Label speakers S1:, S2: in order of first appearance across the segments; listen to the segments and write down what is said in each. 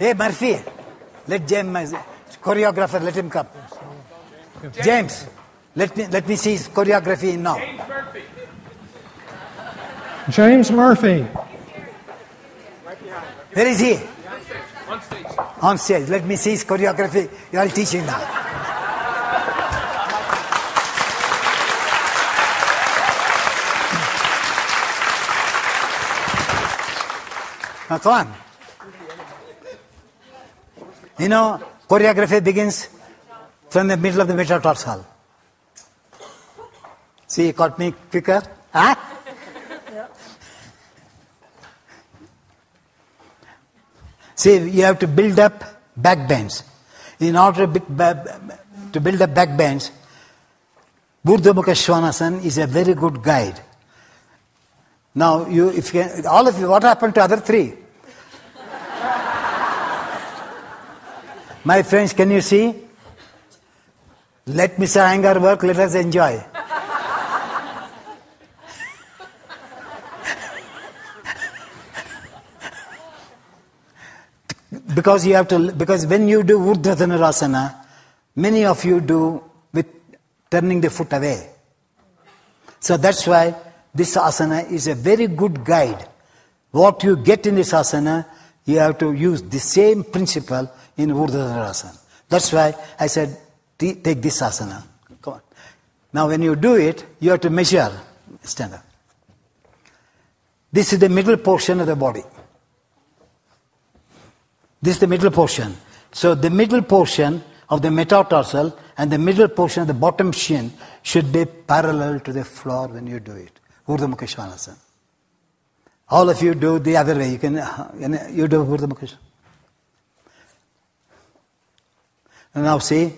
S1: Hey, Murphy, let James, choreographer, let him come. James, let me see his choreography now.
S2: James Murphy.
S1: Where is he?
S3: On stage.
S1: On stage. Let me see his choreography. You are teaching now. Now come on. You know, choreography begins from the middle of the metatarsal. See, you caught me quicker? Huh? See, you have to build up back bends. In order to build up back bends, Mukha Shvanasana is a very good guide. Now, all of you, what happened to other three? My friends, can you see? Let Mr. Aiyenkar work, let us enjoy. Because when you do Dhanurasana, many of you do with turning the foot away. So that's why this asana is a very good guide. What you get in this asana, you have to use the same principle in Dhanurasana. That's why I said, take this asana. Come on. Now when you do it, you have to measure. Stand up. This is the middle portion of the body. This is the middle portion. So the middle portion of the metatarsal and the middle portion of the bottom shin should be parallel to the floor when you do it. Mukha Shvanasana. All of you do the other way. You do Mukha Shvanasana. Now see,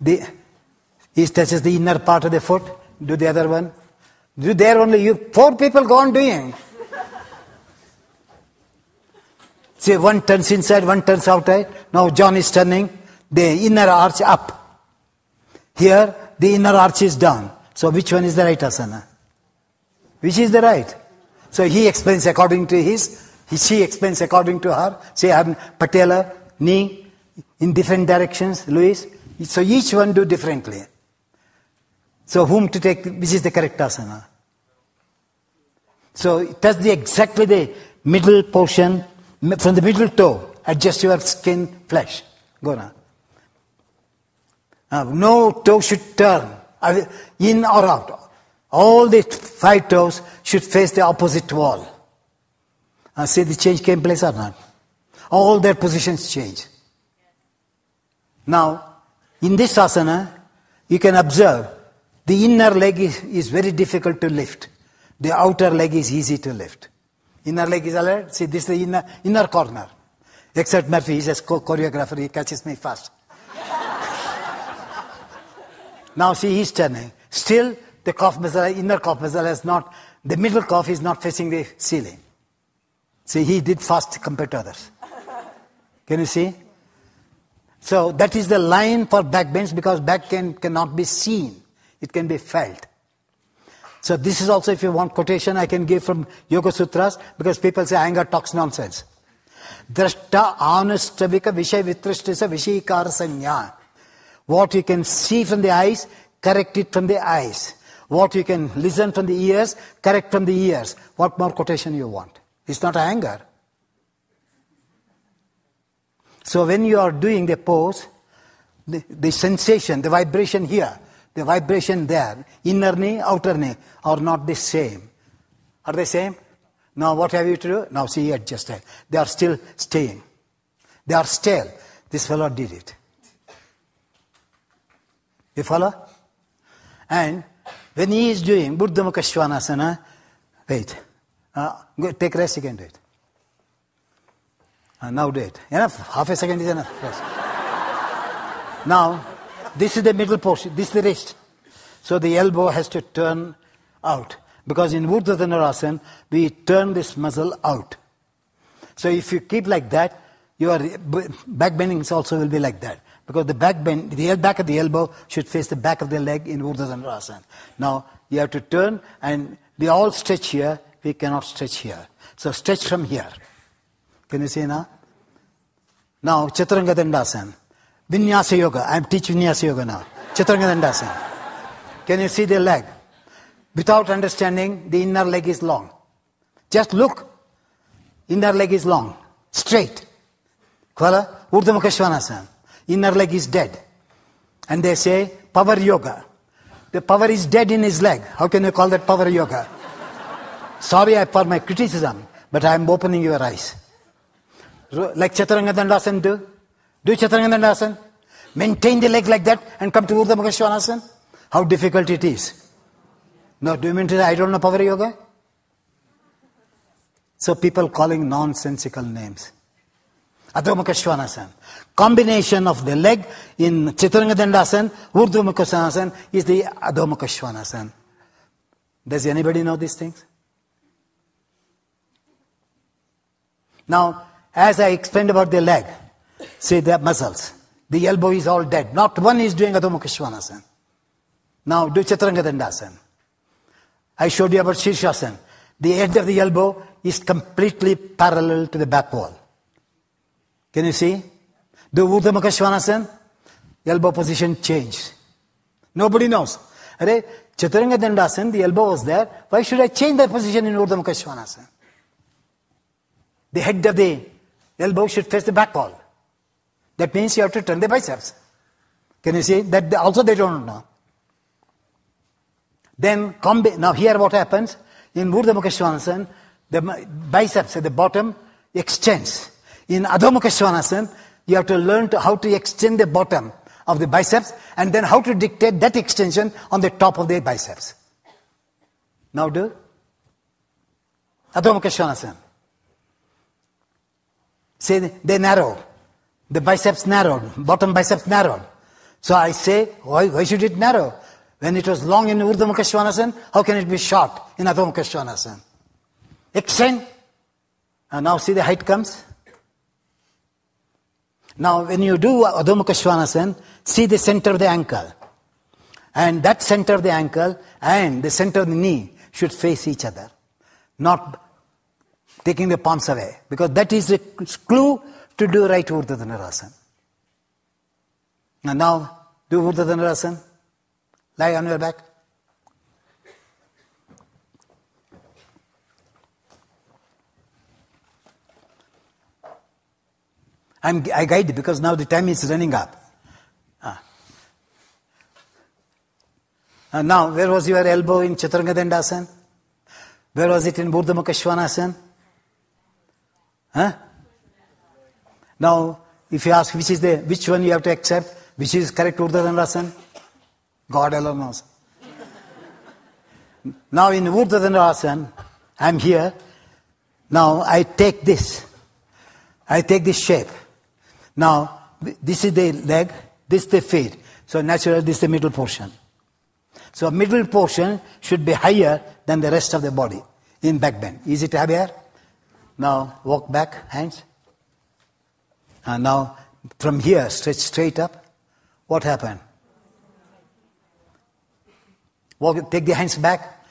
S1: he touches the inner part of the foot. Do the other one. Do there only. 4 people go on doing. See, one turns inside, one turns outside. Now John is turning the inner arch up. Here, the inner arch is down. So which one is the right asana? Which is the right? So he explains according to she explains according to her. Say, patella, knee, in different directions, Louis. So each one do differently. So whom to take, which is the correct asana? So touch exactly the middle portion. From the middle toe, adjust your skin, flesh. Go now. No toe should turn in or out. All the 5 toes should face the opposite wall. See the change came place or not? All their positions change. Now, in this asana, you can observe the inner leg is very difficult to lift. The outer leg is easy to lift. Inner leg is alert. See, this is the inner corner. Except Murphy, he's a choreographer, he catches me fast. Now see, he's turning. Still, the inner calf muscle is not, the middle calf is not facing the ceiling. See, he did fast compared to others. Can you see? So that is the line for back bends because back cannot be seen. It can be felt. So this is also, if you want quotation, I can give from Yoga Sutras, because people say Aiyenkar talks nonsense. Drashta anustavika vishay vitrashtisa vishikara sanya. What you can see from the eyes, correct it from the eyes. What you can listen from the ears, correct from the ears. What more quotation you want? It's not Aiyenkar. So when you are doing the pose, the sensation, the vibration here, the vibration there, inner knee, outer knee, are not the same. Are they same? Now what have you to do? Now see, adjust it. They are still staying. They are stale. This fellow did it. You follow? And when he is doing Mukha Shvanasana, wait. Go, take rest, you can do it. Now do it. Enough? Half a second is enough. Yes. Now, this is the middle portion. This is the wrist. So the elbow has to turn out. Because in Dhanurasana, we turn this muscle out. So if you keep like that, your back bendings also will be like that. Because the back bend, the back of the elbow should face the back of the leg in Dhanurasana. Now, you have to turn and we all stretch here. We cannot stretch here. So stretch from here. Can you see now? Now, Chaturanga Dandasana. Vinyasa Yoga. I am teaching Vinyasa Yoga now. Chaturanga Dandasana. Can you see the leg? Without understanding, the inner leg is long. Just look. Inner leg is long. Straight. Kvala, Urdhva Shvanasana. Inner leg is dead. And they say, power yoga. The power is dead in his leg. How can you call that power yoga? Sorry for my criticism, but I am opening your eyes. Like Chaturanga Dandasana do. Do Chaturanga Dandasana. Maintain the leg like that and come to Urdhva Shvanasana. How difficult it is. No, do you mean to say I don't know power yoga? So people calling nonsensical names. Adho Mukha Shvanasana. Combination of the leg in Chaturanga Dandasana, Urdhva Mukha Shvanasana is the Adho Mukha Shvanasana. Does anybody know these things? Now, as I explained about the leg, see the muscles. The elbow is all dead. Not one is doing Adho Mukha Shvanasana. Now do Chaturanga Dandasana. I showed you about Shirshasana. The edge of the elbow is completely parallel to the back wall. Can you see? Do Urdhva Mukha Shvanasana. Elbow position changed. Nobody knows. Chaturanga Dandasana, the elbow was there. Why should I change the position in Urdhva Mukha Shvanasana? The head of the elbow should face the back wall. That means you have to turn the biceps. Can you see? That also they don't know. Then, now here what happens, in Urdhva Mukha Shvanasana, the biceps at the bottom extends. In Adho Mukha Shvanasana, you have to learn how to extend the bottom of the biceps and then how to dictate that extension on the top of the biceps. Now do Adho Mukha Shvanasana. Say they narrow. The biceps narrowed, bottom biceps narrowed. So I say, why should it narrow? When it was long in Urdhva Mukha Shvanasana, how can it be short in Adho Mukha Shvanasana? Extend. And now see the height comes. Now when you do Adho Mukha Shvanasana, see the center of the ankle. And that center of the ankle and the center of the knee should face each other. Not taking the palms away. Because that is a clue to do right Urdhva Dhanurasana. And now do Urdhva Dhanurasana. Lie on your back. I guide because now the time is running up. And now, where was your elbow in Chaturanga Dandasana? Where was it in Urdhva Mukha Shvanasana? Now, if you ask which one you have to accept, which is correct Urdhva Dhanurasana? God alone knows. Now in Urdhva Dhanurasana, I am here. Now I take this. I take this shape. Now this is the leg, this is the feet. So naturally this is the middle portion. So middle portion should be higher than the rest of the body in back bend. Is it higher? Now walk back, hands. And now from here stretch straight up. What happened? Take the hands back.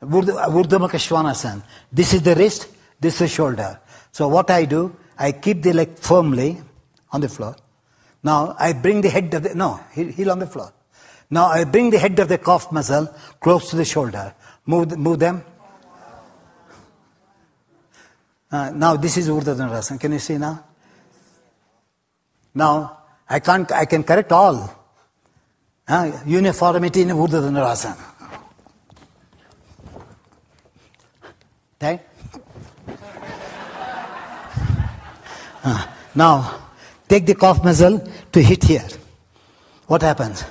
S1: Urdhva Mukha Shvanasana. This is the wrist, this is the shoulder. So what I do, I keep the leg firmly on the floor. Now I bring the head of the, heel on the floor. Now I bring the head of the calf muscle close to the shoulder. Move them. Now this is Urdhva Dhanurasana. Can you see now? Now I can correct all. Uniformity in Urdhva Dhanurasana. Right? Now, take the calf muscle to hit here. What happens?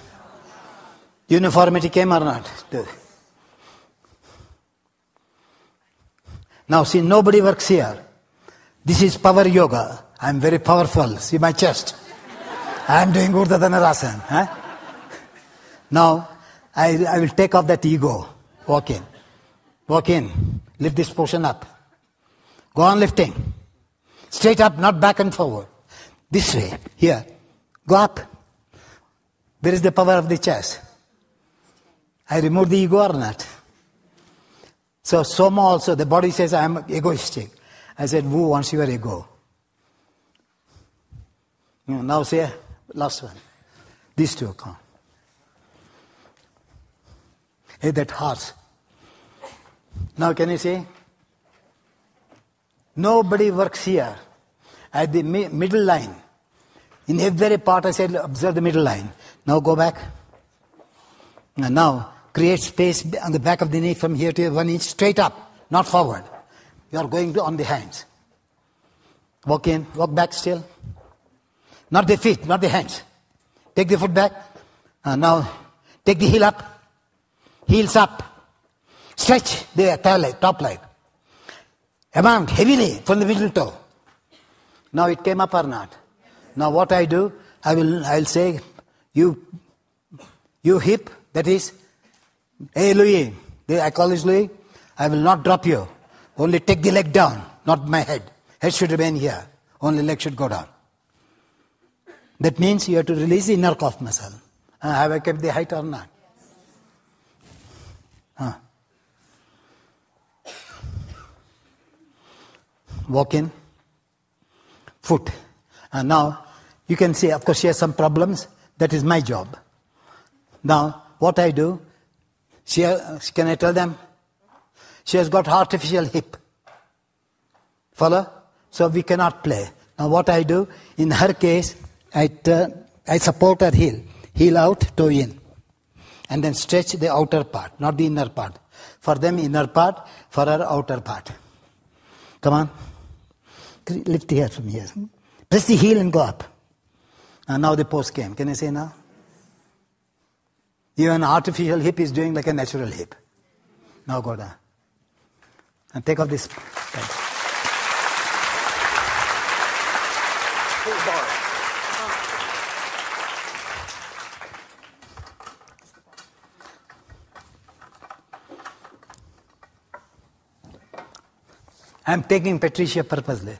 S1: Uniformity came or not? Now, see, nobody works here. This is power yoga. I am very powerful. See my chest. I am doing Urdhva Dhanurasana. Now, I will take off that ego. Walk in. Walk in. Lift this portion up. Go on lifting. Straight up, not back and forward. This way. Here. Go up. Where is the power of the chest? I remove the ego or not? So Soma also, the body says I am egoistic. I said, who wants your ego? Now say, last one. These two come. Hey, that horse. Now can you see? Nobody works here. At the middle line. In every part I said, observe the middle line. Now go back. And now create space on the back of the knee from here to 1 inch, straight up, not forward. You are going on the hands. Walk in, walk back still. Not the feet, not the hands. Take the foot back. Now take the heel up. Heels up. Stretch the top leg. Amount heavily from the middle toe. Now it came up or not? Now what I do, I'll say, you hip, that is, hey Louis, I call this Louis, I will not drop you. Only take the leg down, not my head. Head should remain here. Only leg should go down. That means you have to release the inner calf muscle. Have I kept the height or not? Yes. Walk in. Foot. And now, you can see, of course, she has some problems. That is my job. Now, what I do, can I tell them? She has got artificial hip. Follow? So we cannot play. Now what I do, in her case, I support her heel. Heel out, toe in. And then stretch the outer part, not the inner part. For them, inner part. For her, outer part. Come on. Lift the hair from here. Press the heel and go up. And now the pose came. Can I say now? Even artificial hip is doing like a natural hip. Now go down. And take off this. I am taking Patricia purposely.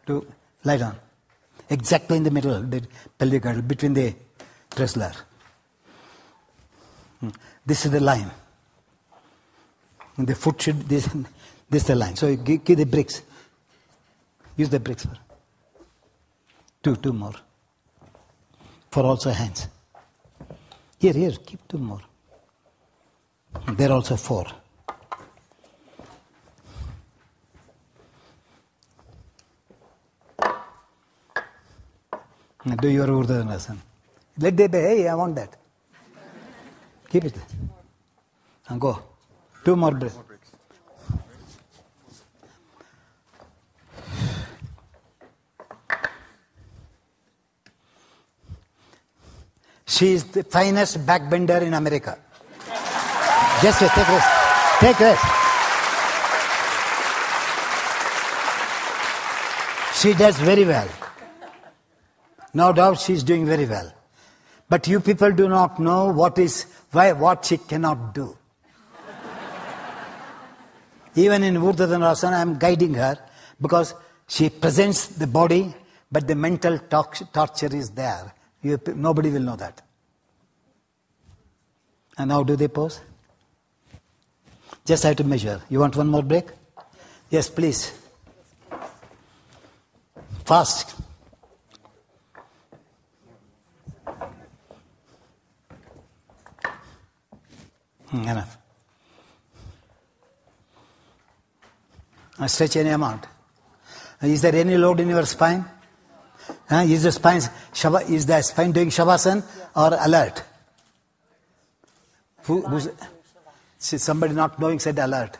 S1: To lie down. Exactly in the middle, the pelvic girdle, between the wrestler. This is the line. The foot should, this is the line. So you give the bricks. Use the bricks for two more. For also hands. Here, keep 2 more. There are also 4. Do your Dandasana. Let them be, hey, I want that. Keep it. And go. 2 more breaths. She is the finest backbender in America. Just wait, take rest. Take rest. She does very well. No doubt she is doing very well. But you people do not know what she cannot do. Even in Dhandurasana, I am guiding her because she presents the body, but the mental torture is there. Nobody will know that. And how do they pose? Just have to measure. You want 1 more break? Yes, please. Fast. Enough. Stretch any amount. Is there any load in your spine? Is the spine doing Shavasana or alert? Somebody not knowing said alert.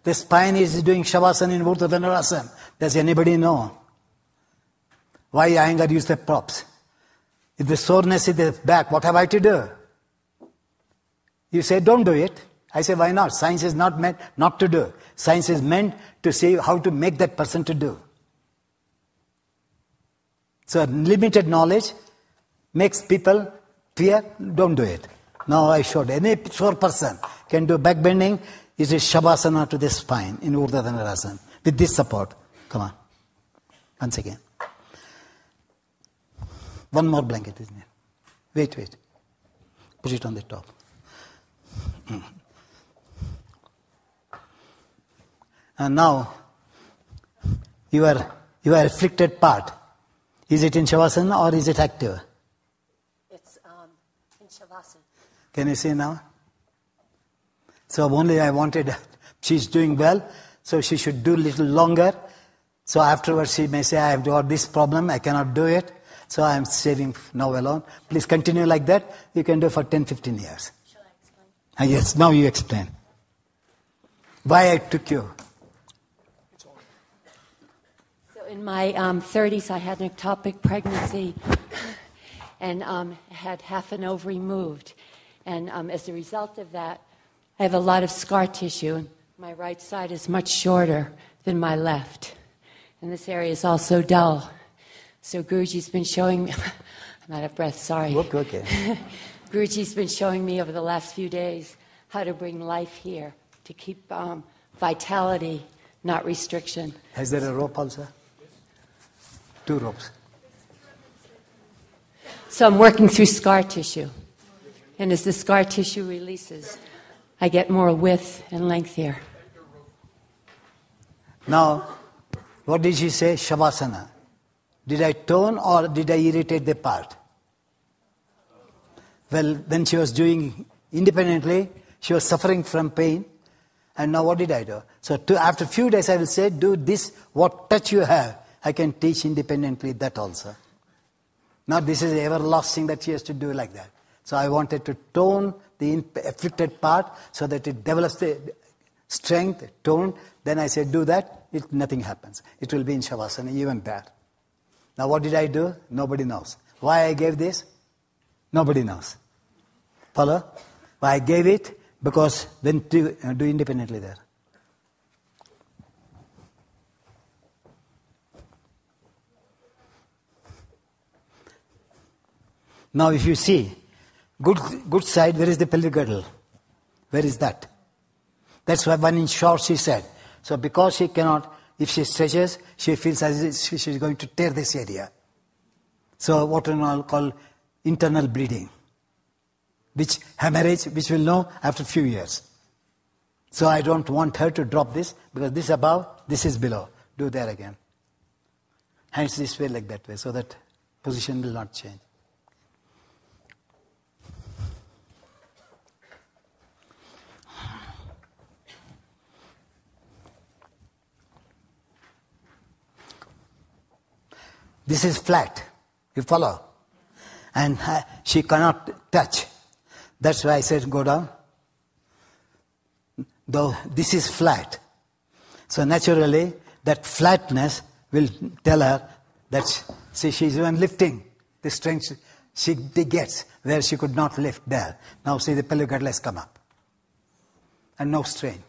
S1: The spine is doing Shavasana in Dhandurasana. Does anybody know? Why Aiyenger used the props? If the soreness is the back, what have I to do? You say, don't do it. I say, why not? Science is not meant not to do. Science is meant to say how to make that person to do. So limited knowledge makes people fear, don't do it. Now I showed any sore person can do back bending, is a Shavasana to the spine in Dhandurasana with this support. Come on. Once again. 1 more blanket, isn't it? Wait. Put it on the top. And now, your afflicted part, is it in Shavasana or is it active?
S3: It's in Shavasana.
S1: Can you see now? So only I wanted, she's doing well, so she should do little longer. So afterwards she may say, I have got this problem, I cannot do it. So I am saving now alone. Please continue like that. You can do for 10, 15 years.
S3: Shall I explain?
S1: Yes, now you explain. Why I took you.
S3: So in my 30s, I had an ectopic pregnancy and had half an ovary removed. And as a result of that, I have a lot of scar tissue. And my right side is much shorter than my left. And this area is also dull. So Guruji's been showing me, I'm out of breath, sorry.
S1: Okay.
S3: Guruji's been showing me over the last few days how to bring life here, to keep vitality, not restriction.
S1: Is there a rope also? 2 ropes.
S3: So I'm working through scar tissue. And as the scar tissue releases, I get more width and length here.
S1: Now, what did she say? Shavasana. Did I tone or did I irritate the part? Well, then she was doing independently. She was suffering from pain. And now what did I do? So after a few days I will say, do this, what touch you have. I can teach independently that also. Now this is everlasting that she has to do like that. So I wanted to tone the afflicted part so that it develops the strength, tone. Then I said, do that, nothing happens. It will be in Shavasana, even there. Now what did I do? Nobody knows. Why I gave this? Nobody knows. Follow? Why I gave it? Because then do independently there. Now if you see, good side, where is the pelvic girdle? Where is that? That's why one in short she said. So because she cannot, if she stretches, she feels as if she is going to tear this area. So what we call internal bleeding, which hemorrhage, which we'll know after a few years. So I don't want her to drop this, because this above, this is below. Do there again. Hands this way like that way, so that position will not change. This is flat, you follow? And she cannot touch. That's why I said go down. Though this is flat. So naturally, that flatness will tell her that, see, she's even lifting. The strength she gets where she could not lift there. Now see, the pelvic girdle has come up. And no strain.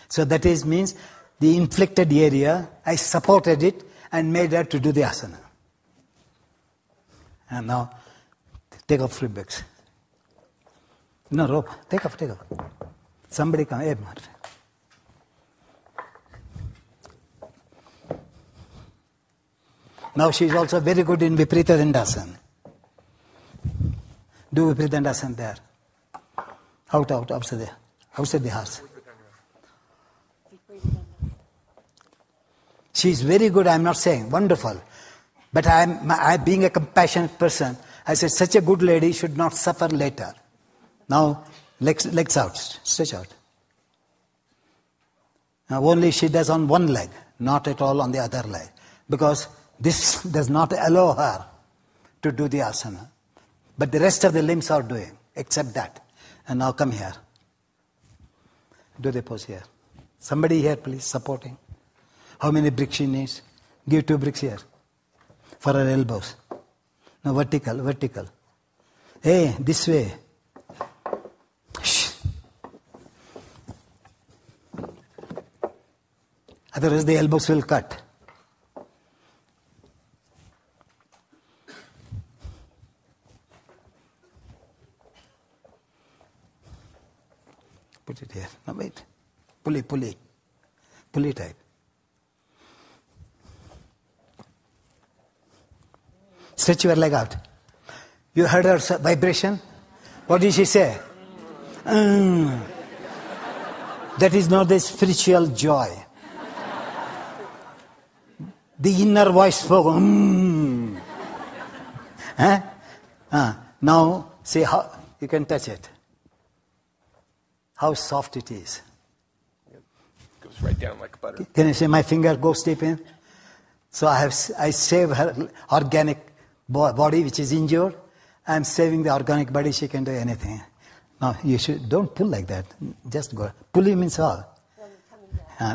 S1: So that means the inflicted area, I supported it and made her to do the asana. And now, take off ribs. No rope. Take off. Somebody come. Hey, now she is also very good in vipariта Dandasana. Do vipariта Dandasana there. Outside there. Outside the house. She is very good, I am not saying, wonderful. But I being a compassionate person, I said such a good lady should not suffer later. Now, legs out, stretch out. Now only she does on one leg, not at all on the other leg. Because this does not allow her to do the asana. But the rest of the limbs are doing, except that. And now come here. Do the pose here. Somebody here, please, supporting. How many bricks she needs? Give 2 bricks here. For her elbows. Now vertical. Hey, this way. Shh. Otherwise the elbows will cut. Put it here. Now wait. Pulley type. Stretch your leg out. You heard her vibration? What did she say? That is not the spiritual joy. the inner voice spoke. Now, see how you can touch it. How soft it is.
S4: It goes right down like butter.
S1: Can you see my finger goes deep in? So I save her organic body which is injured. I'm saving the organic body. She can do anything. Now you don't pull like that. Just go. Pulling means all.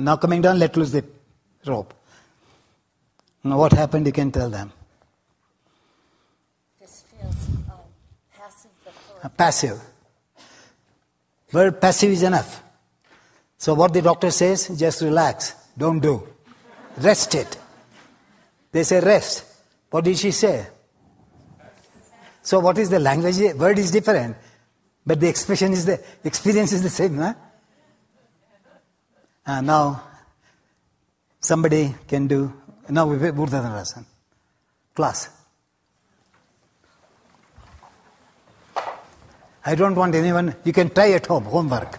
S1: Now coming down, let loose the rope. Now what happened? You can tell them.
S3: This feels passive.
S1: Passive. Word passive is enough. So what the doctor says, just relax. Don't do. Rest it. They say rest. What did she say? So what is the language? Word is different. But the expression is the experience is the same. Huh? Now, somebody can do, now we will Dhandasana. Class. I don't want anyone, you can try at home, homework.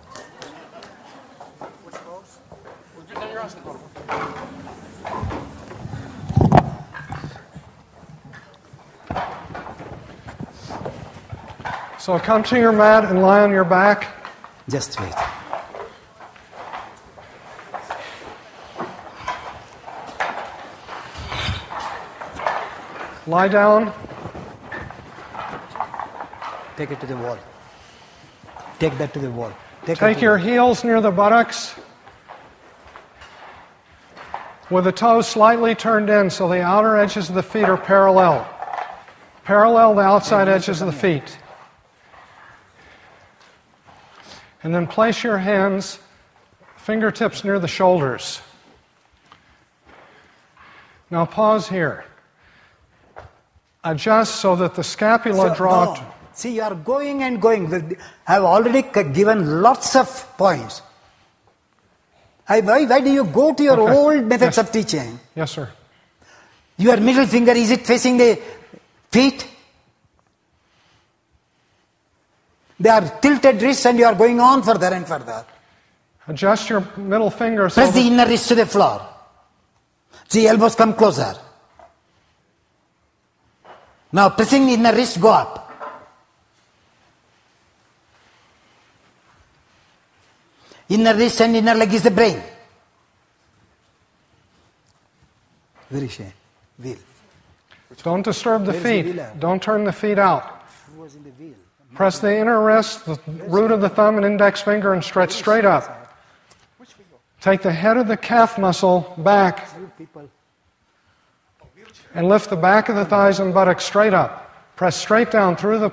S4: Which pose? Dhandasana.
S2: So come to your mat and lie on your back.
S1: Just wait.
S2: Lie down.
S1: Take it to the wall. Take that to the wall.
S2: Take your heels near the buttocks with the toes slightly turned in so the outer edges of the feet are parallel. Parallel the outside edges of the feet. And then place your hands, fingertips near the shoulders. Now pause here. Adjust so that the scapula dropped.
S1: No. See, you are going and going. I have already given lots of points. Why do you go to your old methods of teaching?
S2: Yes, sir.
S1: Your middle finger, is it facing the feet? They are tilted wrists and you are going on further and further.
S2: Adjust your middle finger.
S1: Press the inner wrist to the floor. See, elbows come closer. Now pressing the inner wrist, go up. Inner wrist and inner leg is the brain. Very shame. Wheel.
S2: Don't disturb the
S1: Where is the
S2: feet.
S1: wheel?
S2: Don't turn the feet out.
S1: Who was in the wheel?
S2: Press the inner wrist, the root of the thumb and index finger, and stretch straight up. Take the head of the calf muscle back and lift the back of the thighs and buttocks straight up. Press straight down through the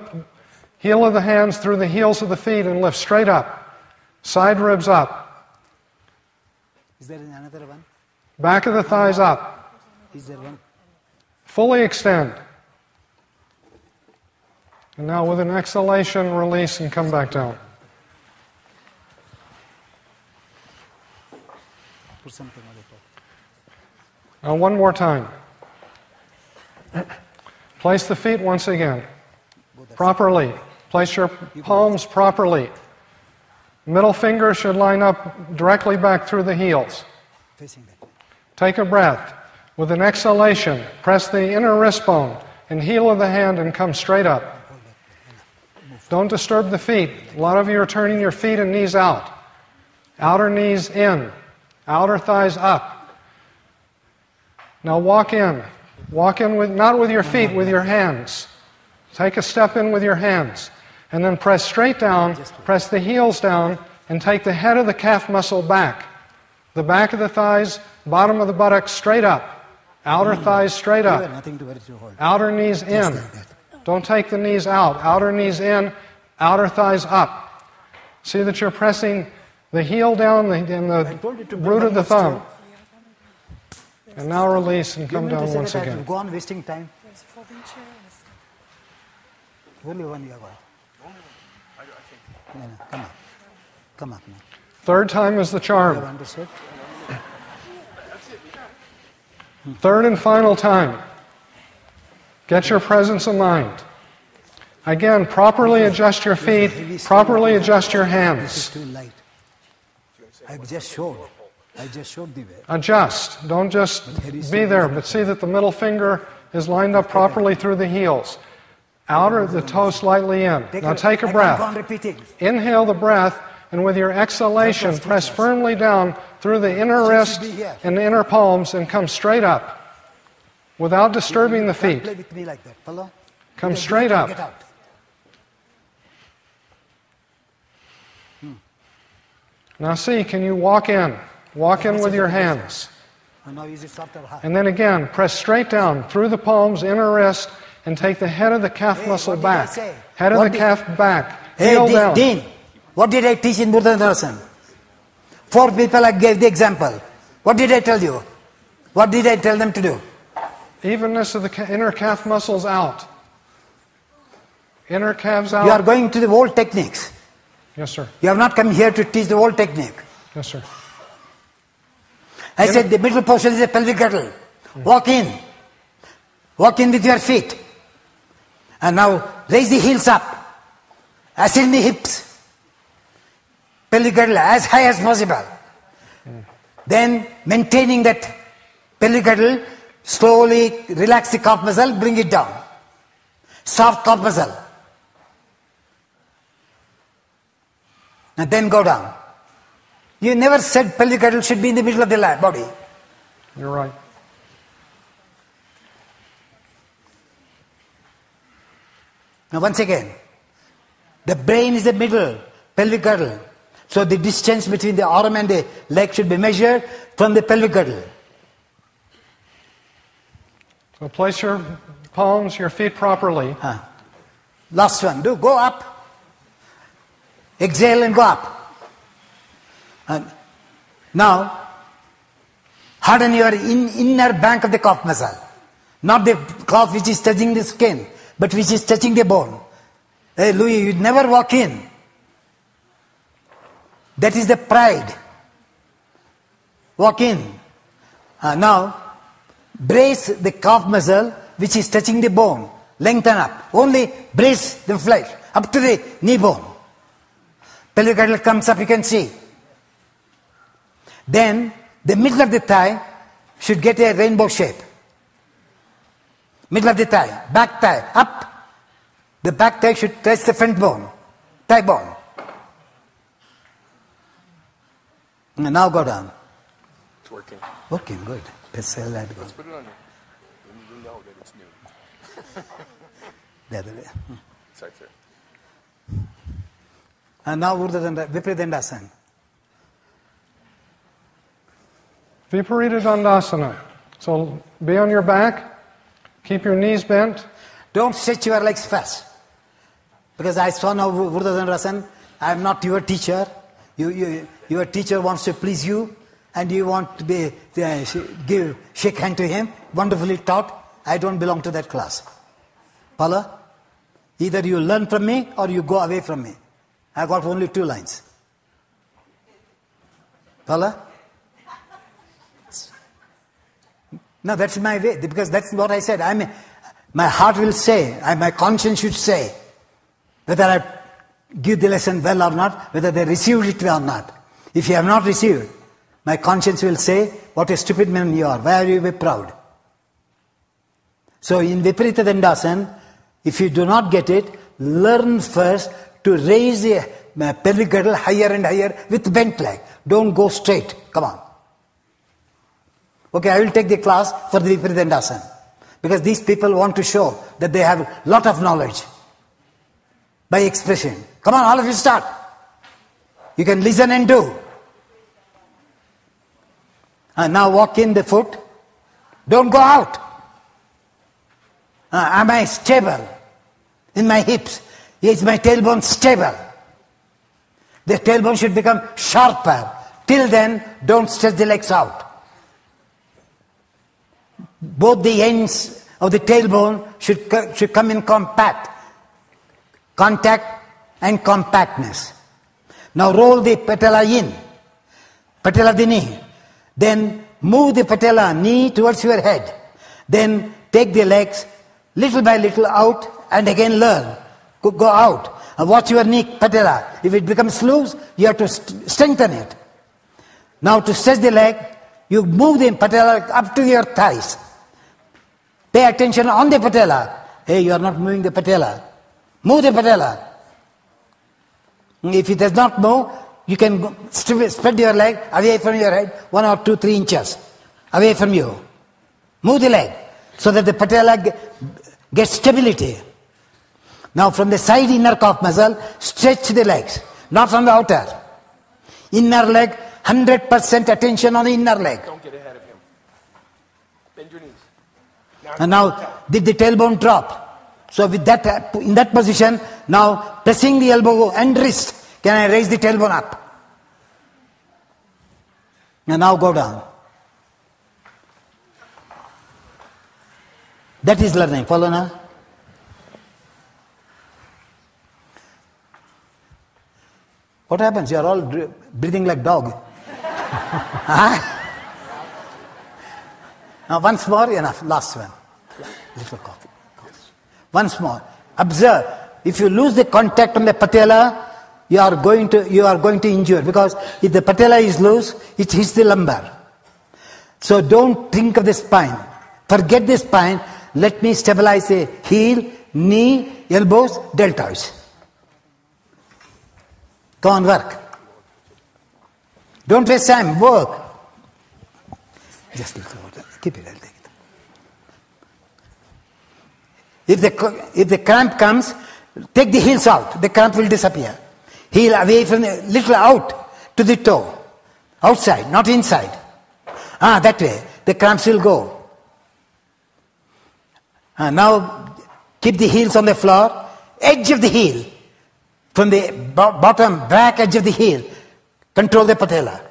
S2: heel of the hands, through the heels of the feet, and lift straight up. Side ribs up.
S1: Is there another one?
S2: Back of the thighs up.
S1: Is there one?
S2: Fully extend. And now with an exhalation, release and come back down.
S1: Put something on the top.
S2: Now one more time. Place the feet once again. Properly. Place your palms properly. Middle finger should line up directly back through the heels.
S1: Facing that way.
S2: Take a breath. With an exhalation, press the inner wrist bone and heel of the hand and come straight up. Don't disturb the feet. A lot of you are turning your feet and knees out. Outer knees in. Outer thighs up. Now walk in. Walk in with, not with your feet, with your hands. Take a step in with your hands. And then press straight down, press the heels down, and take the head of the calf muscle back. The back of the thighs, bottom of the buttocks straight up. Outer thighs straight up.
S1: Nothing to worry to hold.
S2: Outer knees in. Don't take the knees out. Outer knees in, outer thighs up. See that you're pressing the heel down and the root of the thumb. And now release and come down once again.
S1: Go on wasting time. Only one you have. No, come on. Come on.
S2: Third time is the
S1: You have
S2: charm.
S1: understood?
S2: Third and final time. Get your presence of mind. Again, properly adjust your feet, properly adjust your
S1: This is
S2: hands.
S1: too light. I just showed. I just showed the way.
S2: Adjust. Don't just be there, but see that the middle finger is lined up properly through the heels. Outer the toe slightly in. Now take a breath. Inhale the breath, and with your exhalation, press firmly down through the inner wrist and the inner palms and come straight up without disturbing the feet.
S1: Play with me like that. Follow?
S2: Come straight up.
S1: Get out.
S2: Now see, can you walk in? Walk in with your hands.
S1: And now is it soft or hard?
S2: And then again, press straight down through the palms, inner wrist, and take the head of the calf muscle
S1: what did I
S2: back.
S1: say?
S2: Head of
S1: What
S2: the
S1: did-
S2: calf back.
S1: Hey,
S2: Heel down.
S1: Dean, what did I teach in Dandasana? 4 people I gave the example. What did I tell you? What did I tell them to do?
S2: Evenness of the inner calf muscles out. Inner calves out.
S1: You are going to the old techniques.
S2: Yes, sir.
S1: You have not come here to teach the old technique.
S2: Yes, sir.
S1: I said the middle portion is a pelvic girdle. Walk in. Walk in with your feet. And now raise the heels up. Ascend the hips. Pelvic girdle as high as possible. Then maintaining that pelvic girdle, slowly relax the calf muscle, bring it down. Soft calf muscle. And then go down. You never said pelvic girdle should be in the middle of the body.
S2: You're right.
S1: Now once again, the brain is the middle, pelvic girdle. So the distance between the arm and the leg should be measured from the pelvic girdle.
S2: So place your palms, your feet properly.
S1: Last one, go up. Exhale and go up. And now, harden your inner bank of the calf muscle. Not the calf which is touching the skin, but which is touching the bone. Hey Louis, you never walk in. That is the pride. Walk in. Now, brace the calf muscle which is touching the bone. Lengthen up. Only brace the flesh up to the knee bone. Pelvic girdle comes up, you can see. Then, the middle of the thigh should get a rainbow shape. Middle of the thigh, back thigh, up. The back thigh should touch the front bone, thigh bone. And now go down.
S4: It's working.
S1: Working, good. Let's put
S4: it on you. You know that it's new.
S1: The other way.
S4: Sorry, sir.
S1: And now Viparita Dandasana.
S2: Viparita Dandasana. So be on your back. Keep your knees bent.
S1: Don't stretch your legs fast. Because I saw now Viparita Dandasana. I am not your teacher. Your teacher wants to please you. And you want to shake hand to him. Wonderfully taught. I don't belong to that class. Paula? Either you learn from me or you go away from me. I got only 2 lines. Paula? No, that's my way, because that's what I said. My heart will say, my conscience should say, whether I give the lesson well or not, whether they received it well or not. If you have not received, my conscience will say, what a stupid man you are, why are you proud? So in Viparita Dandasana, if you do not get it, learn first to raise the pelvic girdle higher and higher with bent leg. Don't go straight. Come on. Okay, I will take the class for the Viparita Dandasana. Because these people want to show that they have a lot of knowledge by expression. Come on, all of you start. You can listen and do. And now walk in the foot. Don't go out. Am I stable in my hips? Is my tailbone stable? The tailbone should become sharper. Till then, don't stretch the legs out. Both the ends of the tailbone should come in contact and compactness. Now roll the patella in, patella of the knee. Then move the patella knee towards your head. Then take the legs little by little out and again learn. Go out. And watch your knee patella. If it becomes loose, you have to strengthen it. Now to stretch the leg, you move the patella up to your thighs. Pay attention on the patella. Hey, you are not moving the patella. Move the patella. If it does not move, you can spread your leg away from your head 1 or 2, 3 inches away from you. Move the leg so that the patella gets stability. Now from the side inner calf muscle, stretch the legs, not from the outer. Inner leg, 100% attention on the inner leg.
S4: Don't get ahead of him. Bend your knees.
S1: And now, did the tailbone drop? So with that, in that position, now pressing the elbow and wrist, can I raise the tailbone up? And now go down. That is learning. Follow now? What happens? You are all breathing like dog. Huh? Now once more, enough. Last one. Little coffee. Once more. Observe. If you lose the contact on the patella, you are going to injure, because if the patella is loose, it hits the lumbar. So don't think of the spine. Forget the spine. Let me stabilize the heel, knee, elbows, deltoids. Go on, work. Don't waste time, work. Just a little water. Keep it, I'll take it. If the cramp comes, take the heels out. The cramp will disappear. Heel away from the, little out to the toe. Outside, not inside. That way. The cramps will go. Now, keep the heels on the floor. Edge of the heel. From the bottom, back edge of the heel. Control the patella.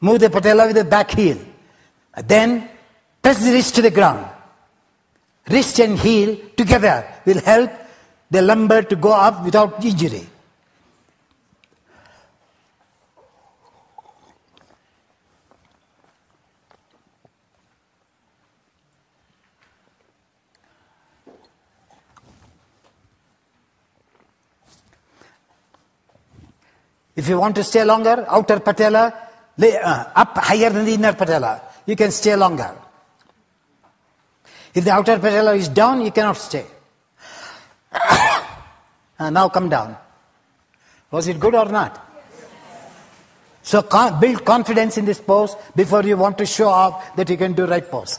S1: Move the patella with the back heel. Then, press the wrist to the ground. Wrist and heel together will help the lumbar to go up without injury. If you want to stay longer, outer patella, up higher than the inner patella, you can stay longer. If the outer patella is down, you cannot stay. Now come down. Was it good or not? So build confidence in this pose before you want to show off that you can do right pose.